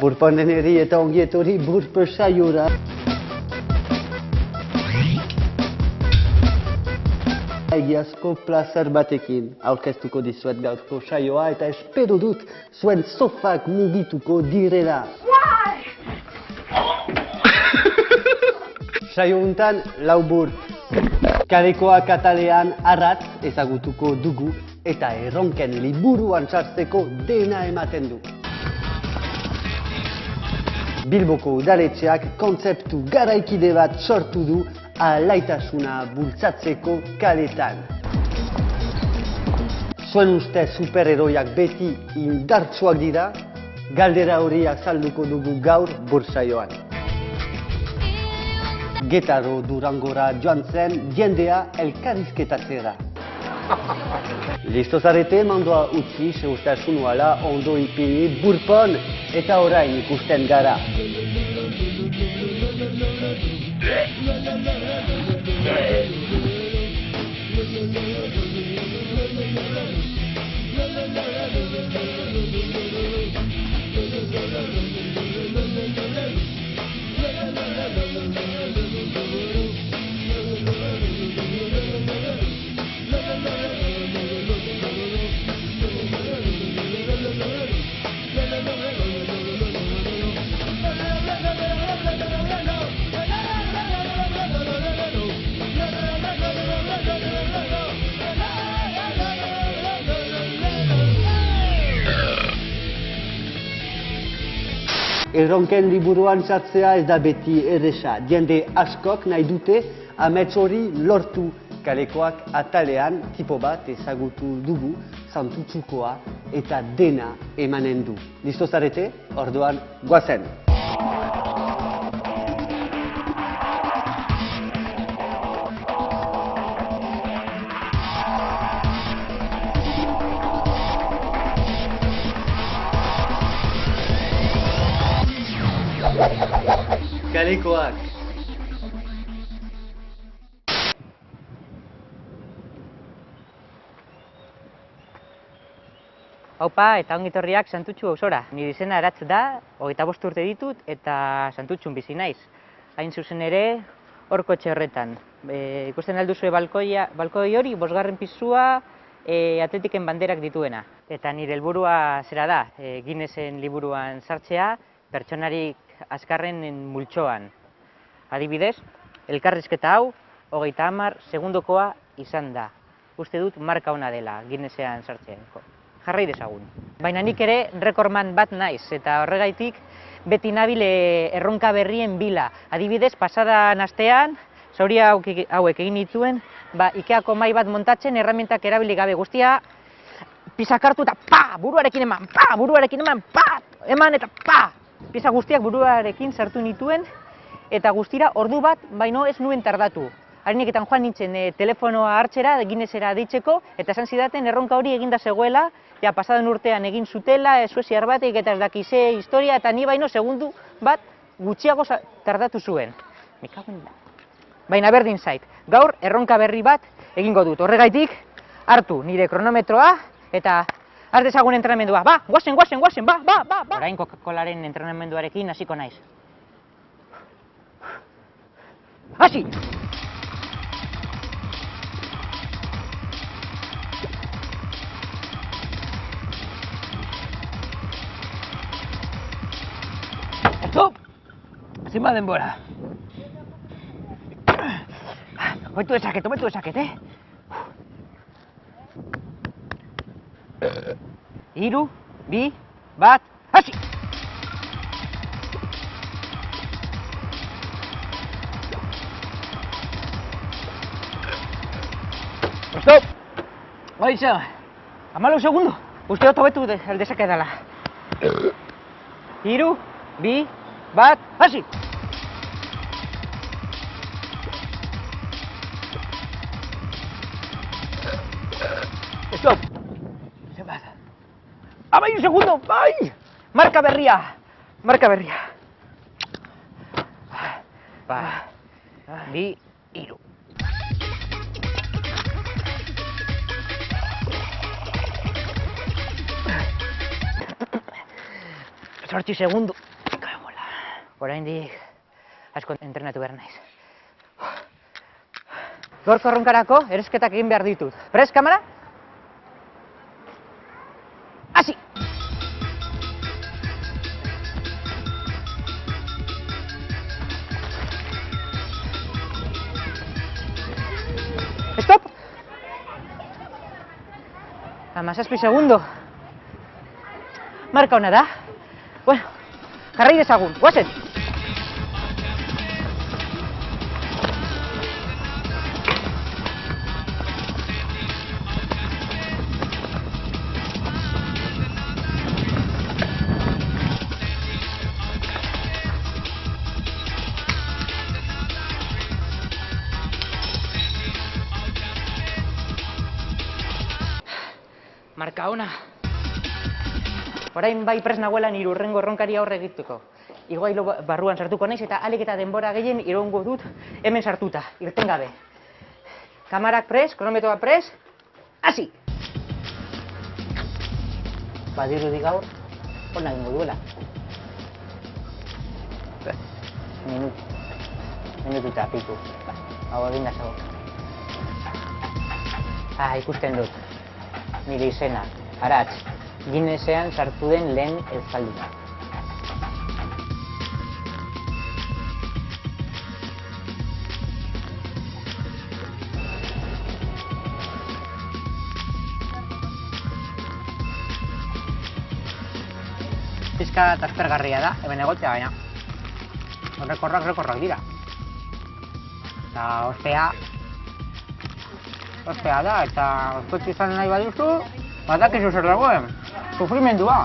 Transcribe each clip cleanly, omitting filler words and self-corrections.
Burponen eri eta ongi etorri burpe saiora. Egiazko plazer batekin aurkeztuko dizuet gaurko saioa eta espero dut zuen sofak mugituko direla. Saio untan lau bur. Kalekoak atalean arratz ezagutuko dugu eta erronken liburuan sartzeko dena ematen du. Bilboko udaletxeak kontzeptu garaikide bat sortu du alaitasuna bultzatzeko kaletan. Zuen uste superheroiak beti indartsuak dira, galdera hori azalduko dugu gaur bursaioan. Getaro Durangora joan zen jendea elkarrizketatzera. Listo zarete, mandoa utzi, segurtasun nuala, ondo ipini, burpon eta orain ikusten gara. Erronken liburuan sartzea ez da beti erresa. Jende askok nahi dute amets hori lortu. Kalekoak atalean tipo bat ezagutu dugu, santutsukoa eta dena emanen du. Listo zarete? Orduan goazen! Kalekoak. Haupa eta ongitorriak Santutxu auzora. Nire izena Aratz da, 25 urte ditut eta Santutxun bizi naiz. Hain zuzen ere, horko etxe horretan. Ikusten alduzue balkoi hori, 5. pisua, atletiken banderak dituena. Eta nire helburua zera da, Guinnessen liburuan sartzea, pertsonarik azkarrenen multzoan. Adibidez, elkarrizketa hau, 30 segundokoa izan da. Uste dut marka ona dela Guinnessean sartzeko. Jarrai dezagun. Baina nik ere rekordman bat naiz, eta horregaitik beti nabil erronka berrien bila. Adibidez, pasadan astean, zauri hauek egin nituen, Ikeako mahai bat montatzen erramientak erabili gabe guztia, piezak hartu eta buruarekin eman, buruarekin eman, eman eta pieza guztiak buruarekin sartu nituen, eta guztira ordu bat, baino ez nuen tardatu. Harineketan joan nintzen telefonoa hartzera, Guinnessera deitzeko, eta esan zidaten erronka hori eginda zegoela, ja pasaden urtean egin zutela, sueziar batek eta ez dakize historia, eta ni baino segundu bat gutxiago tardatu zuen. Baina berdin zait, gaur erronka berri bat egingo dut. Horregaitik, hartu nire kronometroa, eta har dezagun entrenamendua. Guazen! Orain Coca-Colaren entrenamenduarekin hasiko naiz. Hasi! Stop! Zenbat denbora. Hobetu dezaket, 3, 2, 1, hasi! Stop! Baixa, 14 segundo. Uste dut hobetu dezakedala. 3, 2, 1, hasi! Stop! Zenbat? 12 segundo, bai! Marka berria! Bi, hiru. 8 segundo. oraindik asko entrenatu behar naiz. Gaurko erronkarako eresketak egin behar ditut. Prest, kamera? Hasi! Stop! 17 segundo. Marka ona da. Bueno, jarrai dezagun, guazen! Marka ona. Orain bai prest nagoela nire hurrengo erronkari aurre egiteko. Igogailo barruan sartuko naiz eta ahalik eta denbora gehien iraungo dut hemen sartuta, irten gabe. Kamarak prest, kronometroa prest, hasi! Badirudi gaur, ona egingo duela. Minutu eta piku. Hau egin da zago. Ikusten dut. Nire izena, Aratz, Guinnessean sartu den lehen euskalduna. Pizka eta aspergarria da, hemen egotea baina. Rekorrak dira. Eta ospea da, eta ospetsu izan nahi baduzu, badakizu zer dagoen, sufrimendua.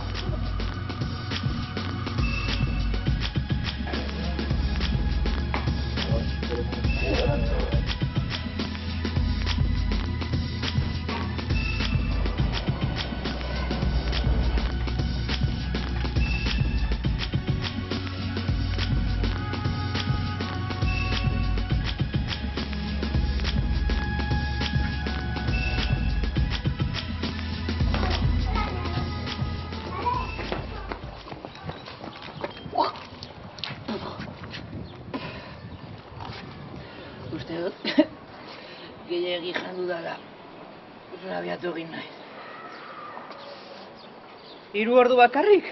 Uste dut, gehiagi jandu dala, oso abiatu egin nahi. 3 ordu bakarrik?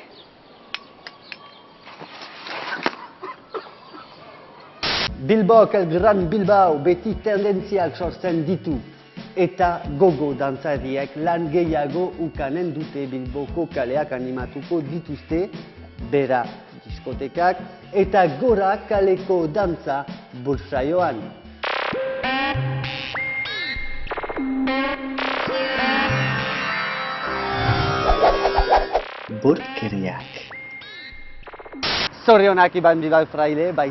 Bilbaok el Gran Bilbao beti tendentziak sortzen ditu. Eta gogo dantzariek lan gehiago ukanen dute Bilboko kaleak animatuko dituzte, bera diskotekak eta gora kaleko dantza bolsaioan. Bortkeriak. Zorionak Iban Bilbao Fraile, bai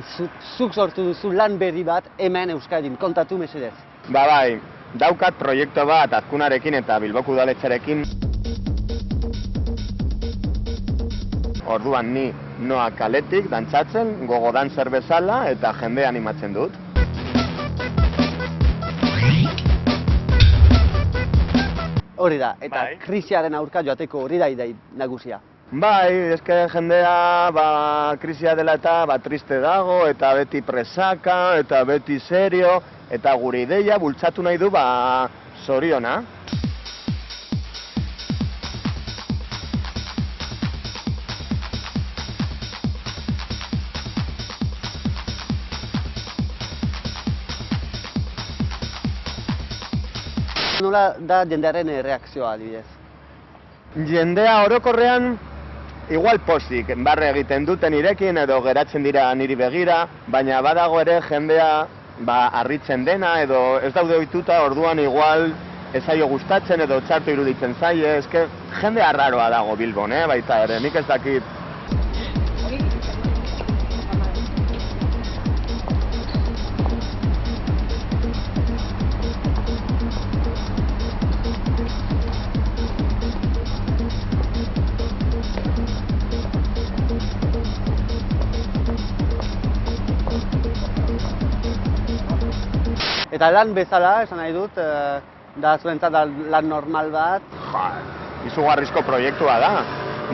zuk sortu duzu lan berri bat hemen Euskadin, kontatu mesedez. Bai, daukat proiektu bat Azkunarekin eta Bilboko udaletxarekin. Orduan ni noa kaletik dantzatzen, gogo dantzer bezala eta jende animatzen dut. Hori da, eta krisiaren aurka joateko hori da idei nagusia. Bai, eske jendea krisia dela eta triste dago, eta beti presaka, eta beti serio, eta gure ideia bultzatu nahi du zoriona. Nola da jendearen reakzioa adibidez? Jendea orokorrean igual pozik, barre egiten duten nirekin edo geratzen dira niri begira, baina badago ere jendea harritzen dena edo ez daude ohituta, orduan igual ez zaio gustatzen edo txarto iruditzen zaie, eske jende arraroa dago Bilbon, baita ere, nik ez dakit. Eta lan bezala, esan nahi dut, da zuentzat lan normal bat? Izugarrizko proiektua da.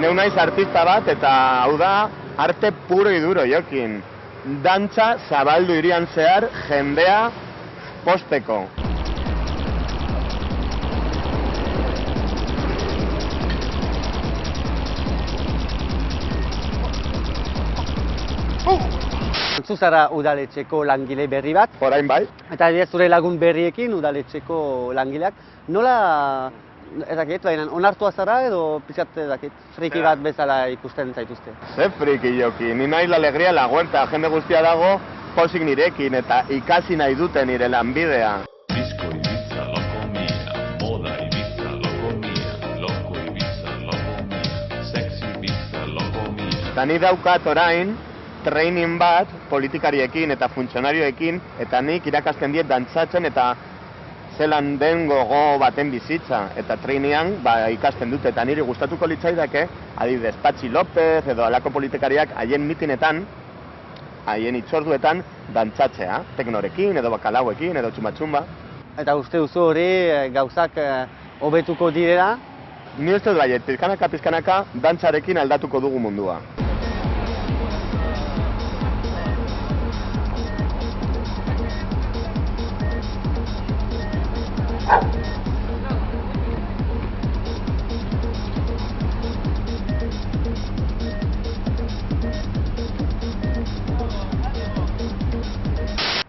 Neu naiz artista bat eta hau da arte puro y duro jokin. Dantza zabaldu irian zehar jendea posteko. Zu zara udaletxeko langile berri bat, Orain bai, eta adibidez zure lagun berriekin udaletxeko langileak. Nola, ez dakit, baina onartua zara edo pizkat ez dakit, friki bat bezala ikusten zaituzte? ze friki jokin, ni nahi la alegria la huerta, jende guztia dago pozik nirekin eta ikasi nahi dute nire lanbidea. Disco Ibiza, loco mía, moda Ibiza, loco mía, loco Ibiza, loco mía, sexy Ibiza, loco mía. Eta ni daukat orain, training bat politikariekin eta funtzionarioekin, eta nik irakasten diet dantzatzen eta zelan den gogo baten bizitza. Eta trainean ikasten dute, eta niri gustatuko litzaidake, adibidez Patxi López edo alako politikariak haien mitinetan, haien itzorduetan dantzatzea, teknorekin edo bakalauekin edo txumba-txumba. Eta uste duzu hori gauzak hobetuko direla? Ni uste dut baiet, pizkanaka dantzarekin aldatuko dugu mundua.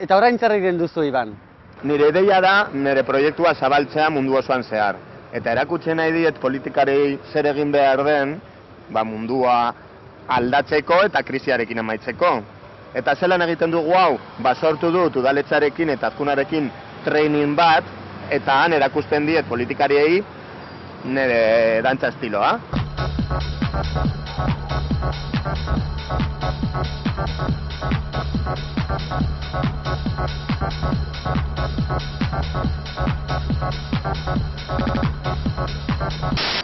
Eta orain zer egiten duzu, Iban? Nire ideia da nire proiektua zabaltzea mundu osoan zehar. Eta erakutsi nahi diet politikarei zer egin behar den, mundua aldatzeko eta krisiarekin amaitzeko. Eta zelan egiten dugu hau, sortu dut udaletxarekin eta azkunarekin training bat, eta han erakusten diet politikariei nire dantza estiloa.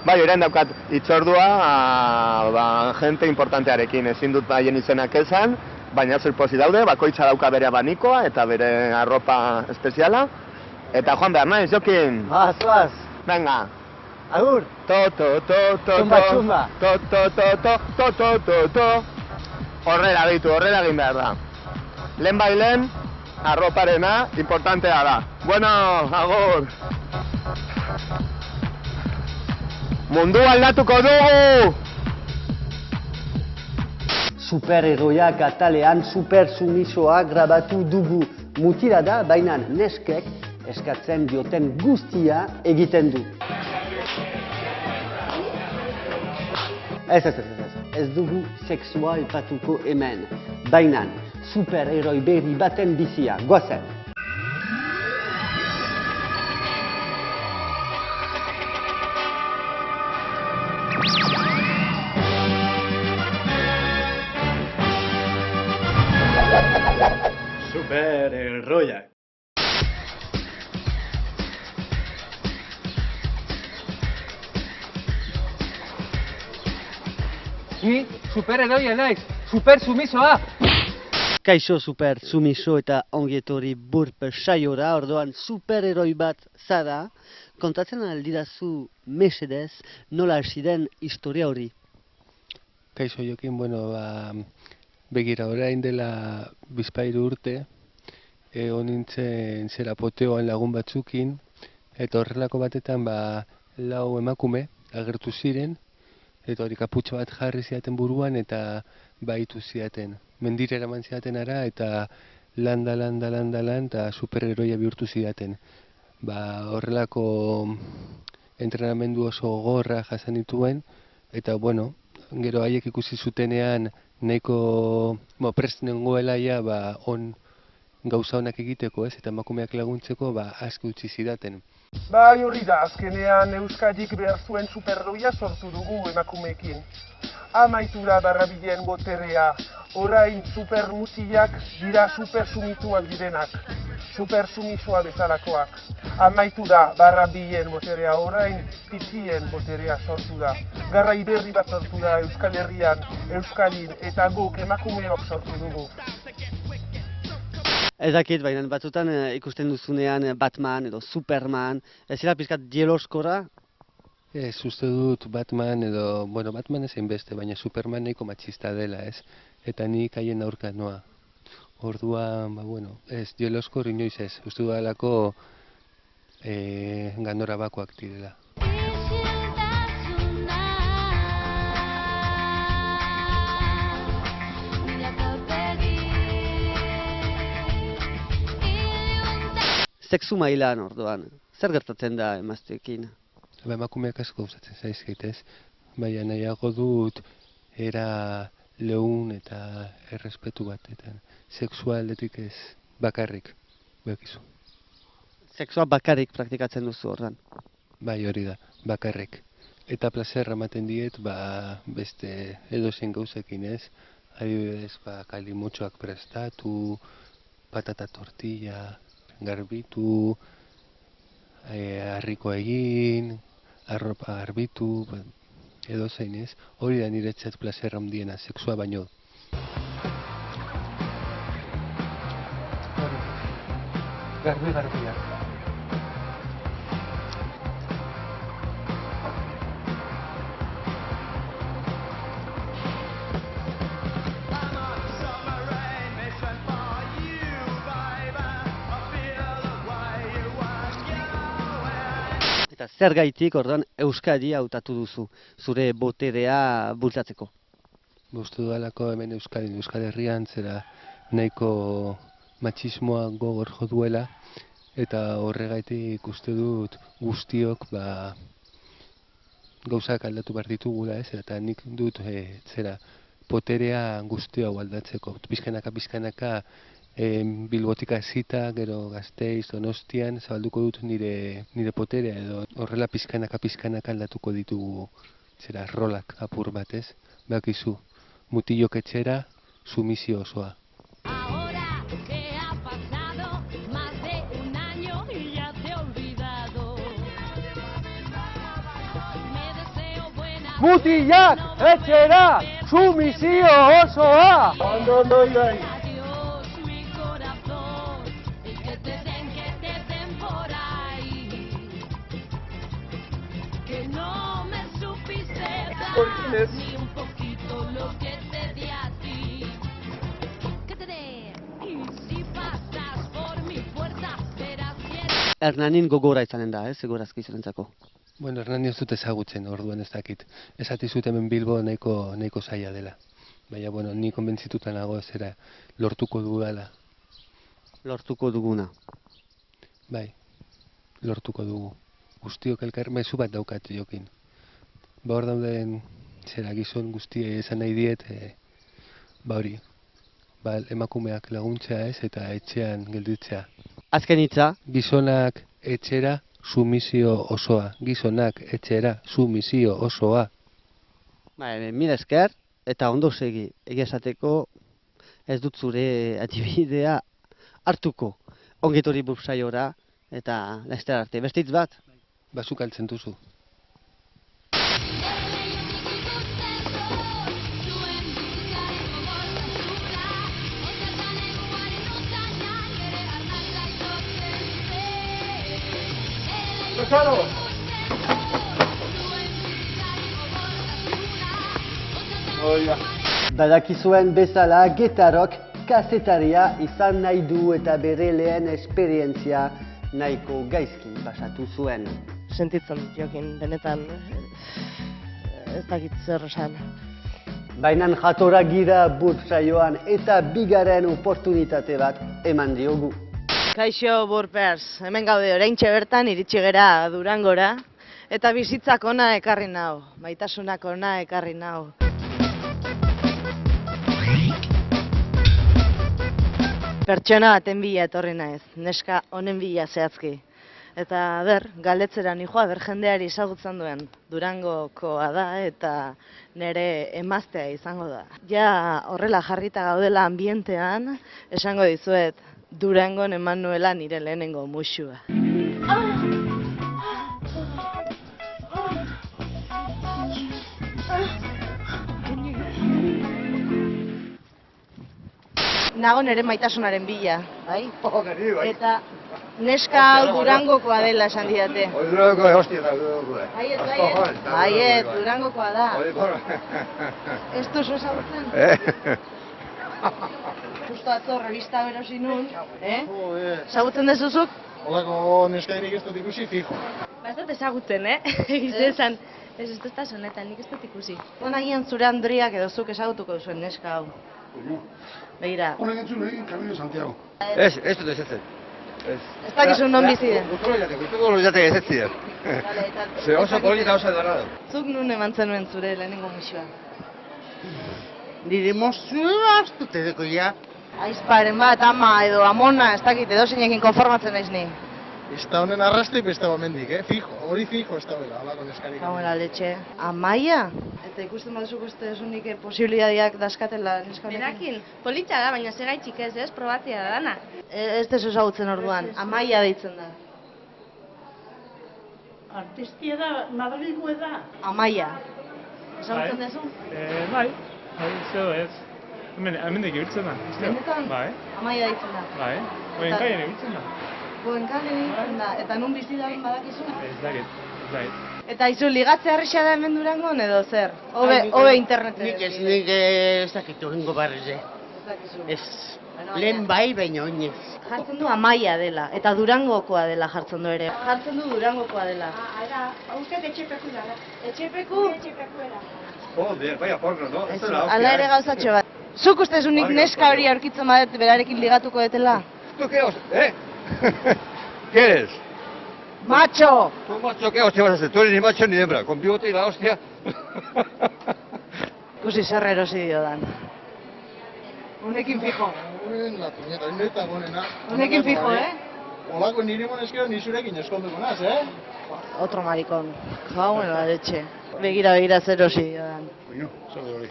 Bai, orain daukat itzordua jente importantearekin, ezin dut haien izenak esan, baina zer posi daude, bakoitza dauka bere abanikoa eta bere arropa espeziala. Eta joan behar naiz, jokin! Zoaz! Venga! Agur! Txumba! Horrela ditu, horrela egin behar da. Lehen bailen, arroparena importantea da. Bueno, agur! Mundu aldatuko dugu! Superheroiak atalean supersumisoa grabatu dugu. Mutila da, baina neskek eskatzen dioten guztia egiten du. Ez dugu sexua ipatuko hemen. Baina superheroi berri baten bizia. Goazen! Superherroiak. Ni superheroia naiz, supersumisoa! Kaixo super sumiso eta ongietori burp saiora, ordoan superheroi bat zara, kontatzen aldidazu mesedez nola hasi den historia hori. Kaixo Jokin, begira orain dela bizpahiru urte, egon nintzen zera poteoan lagun batzukin, eta horrelako batetan lau emakume agertu ziren, eta hori kaputxo bat jarri ziaten buruan eta baitu ziaten. Mendira eraman ziaten ara eta lan eta superheroia bihurtu ziaten. Horrelako entrenamendu oso gogorra jasan dituen, eta gero haiek ikusi zutenean nahiko prest nengoela gauza honak egiteko, eta emakumeak laguntzeko aski utzi zidaten. Bai hori da, azkenean Euskadik behar zuen superheroia sortu dugu emakumeekin. Amaitu da barrabilen boterea, orain supermutiak dira supersumituak direnak, supersumisoa bezalakoak. Amaitu da barrabilen boterea, orain pitzien boterea sortu da. Garrai berri bat sortu da Euskal Herrian, Euskadin eta guk emakumeok sortu dugu. Ez dakit, baina batzutan ikusten duzunean Batman edo Superman, ez zira pizkat jeloskora? Ez, uste dut Batman edo, bueno, Batman ezein beste, baina Superman nahiko matxista dela, ez? Eta nik haien aurka noa. Orduan, bueno, ez, Joel Oscore inoiz ez, uste dudalako gandora bakoak direla. Sexu mailan orduan, zer gertatzen da emazteekin? Emakumeak asko gustatzen zaizkit, ez? Baina nahiago dut era leun eta errespetu batetan. Sexua aldetik ez, bakarrik, bekizu. Sexua bakarrik praktikatzen duzu orduan. Bai, hori da, bakarrik. Eta plazerra ematen diet, beste edozein gauzekin, ez? Adibidez, kalimotxoak prestatu, patata tortilla, garbitu, harriko egin, arropa garbitu, edozein, ez? Hori da niretzat plazerra handiena, sexua baino. Garbi-garbiak. Eta zergaitik orduan Euskadi hautatu duzu, zure boterea bultzatzeko? Uste dudalako hemen Euskal Herrian zera nahiko matxismoa gogor jo duela, eta horregaitik uste dut guztiok gauzak aldatu behar ditugula, ez? Eta nik dut zera poterea guzti hau aldatzeko. Pizkanaka Bilbotik hasita, gero Gasteiz, Donostian, zabalduko dut nire poterea, edo horrela pizkanaka aldatuko ditugu zera rolak apur batez. Bakizu, mutilok etxera, sumizio osoa. Mutilak etxera, sumizio osoa! Ondo, Ibai. Ni un poquito lo que te di a ti. ¿Qué te dé? Y si pasas por mi puerta, verás bien. Hernanin gogora izanen da, segurazki izarentzako. Bueno, Hernani ez dut ezagutzen, orduan ez dakit. Esatizut hemen Bilbo nahiko zaila dela. Baina, bueno, ni konbentzituta nago zera lortuko dudala. Lortuko duguna. Bai, lortuko dugu. Guztiok elkar mezu bat daukat jokin. Hor dauden zera gizon guztiei esan nahi diet, hori, emakumeak laguntzea ez eta etxean gelditzea. Azken hitza, Gizonak etxera, sumizio osoa. Gizonak etxera, sumizio osoa. mila esker, eta ondo segi, egia esateko ez dut zure adibidea hartuko. Ongetori bursaiora eta laster arte. Beste hitz bat? Bazuk altzen duzu. Badakizuen bezala Getarok kazetaria izan nahi du eta bere lehen esperientzia nahiko gaizki pasatu zuen. Sentitzen dut jokin, benetan ez dakit zer esan. Baina jatora gira burtsaioan eta bigarren oportunitate bat eman diogu. Kaixo Burpers, hemen gaude oraintxe bertan iritsi gera Durangora eta bizitzak ona ekarri nau, maitasunak ona ekarri nau. Pertsona baten bila etorri naiz, neska honen bila zehazki. Eta galdetzera nijoa jendeari ezagutzen duen Durangokoa da eta nire emaztea izango da. Ja horrela jarrita gaudela ambientean, esango dizuet Durangon eman nuela nire lehenengo muxua. Nago nire maitasunaren bila, bai? Eta Neska hau Durangokoa dela esan didate. Durangokoa, hostia, Durangokoa. Baiet, Durangokoa da. Ez duzu ezagutzen? Justo atzo revista berosi nun, ezagutzen dezuzuk? Olako neskaenik ez dut ikusi, fijo. Ez dut ezagutzen, egizu esan. Ez dut honetan, nik ez dut ikusi. Nahian zure Andriak edo zuk ezagutuko duzuen neska hau. Begira. Honek entzun egin, Camino Santiago. Ez dut ezetzen. Ez dakizu non bizi den. Gustuko jatek ezetzen. Ze oso polita oso edara da. Zuk nun eman zenuen zure lehenengo musioa? Nire mozua astute deko ja. Aizparen bat, ama edo amona, ez dakit, edo zeinekin konformatzen naiz ni. Ez da honen arrastek beste momentik, fijo, hori fijo ez da bela, alako neskarik. Gauela letxe. Amaia? Eta ikusten baduzuko ez dezunik posibilitateak daskatela neska honekin? Berakin, politxa da, baina segaitxik ez, probatzea da dana. Ez dezu ezagutzen orduan, Amaia deitzen da. Artistia da, Madrilgo da. Amaia. Ezagutzen dezu? Bai, zeo ez. Hemendik ibiltzen da. Benetan? Bai. Amaia deitzen da. Bai, Goenkaien ibiltzen da. Goenkaien ibiltzen da, eta nun bizi da badakizu? Ez dakit. Eta izu ligatze harrixea da hemen Durangon edo zer? Hobe interneten. Nik ez dakit horrengo barriz, Ez. Lehen bai, baina oinez. Jartzen du Amaia dela, eta Durangokoa dela jartzen du ere. Jartzen du Durangokoa dela. Ara, hauzkat etxepeku da. Etxepeku? Etxepeku era. Joder, baina porno, no? Ala ere gauzatxo bat. Zuk ustezunik neska hori aurkitzen badet berarekin ligatuko detela? ¿Tú qué os...? ¿Qué eres? ¡Macho! ¿Tú macho qué hostia vas a ser? Tú eres ni macho ni hembra, con bigote y la hostia. Ikusi zer erosi diodan. Honekin fijo. La puñeta, neta gonena. Honekin fijo, Olako nire moneskero nizurekin eskonduko naz, Otro maricón. Jauen la leche. Begira zer erosi diodan. Bueno, sobre hori.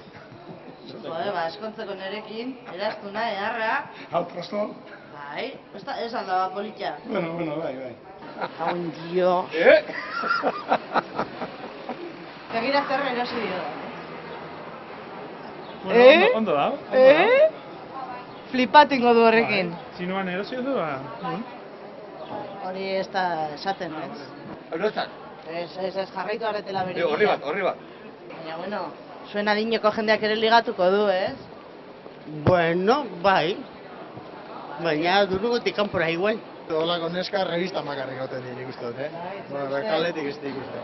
Eskontzeko nerekin, eraztuna, eharra. Hau, prosto. Bai, ez aldaba politxa. Bueno, bai. Jauen dio. Begira zer erosi diodan. Ondo da. Flipatingo du horrekin. Txinuan erosi du, Hori ez da esaten, ez? Ez jarraitu arretela bere. Horri bat. Baina, bueno, zuen adineko jendeak ere ligatuko du, ez? Bueno, bai. Baina Durangotik kanpora igual. Olako neska revista makarrik gauten nik uste dut, Bueno, kaletik ez ikusten,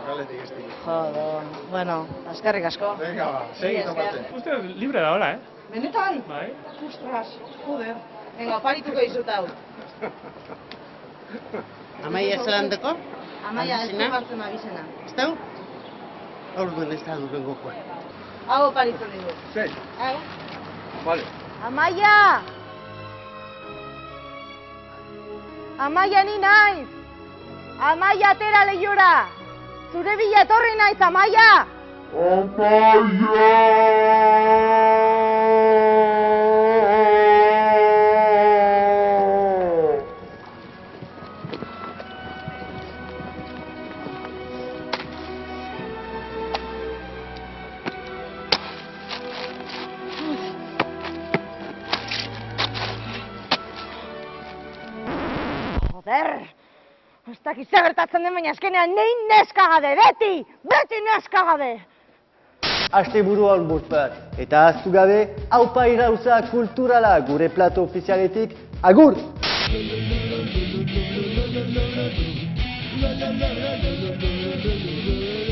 Jodo, bueno, askarrik asko. Venga, ba, segi topatzen. Uste libre da, hola, Benetan? Bai. Ostras, joder. Venga, oparituko dizut hau. Amaia zelandeko? Amaia, ez du hartzen abizena. Ez dau? Orduan ez da Durangokoa. Hau oparitzen digu. Sei. Hau. Vale. Amaia! Amaia ni naiz! Amaia atera lehiora! Zure bila etorri naiz, Amaia! Joder! Ez dakit zer gertatzen den, baina azkenean nein neskagade, beti neskagade! Asteburuan burt bat, eta ahaztu gabe, aupa irauza kulturala gure plato ofizialetik, agur! La la la la la la la la la la la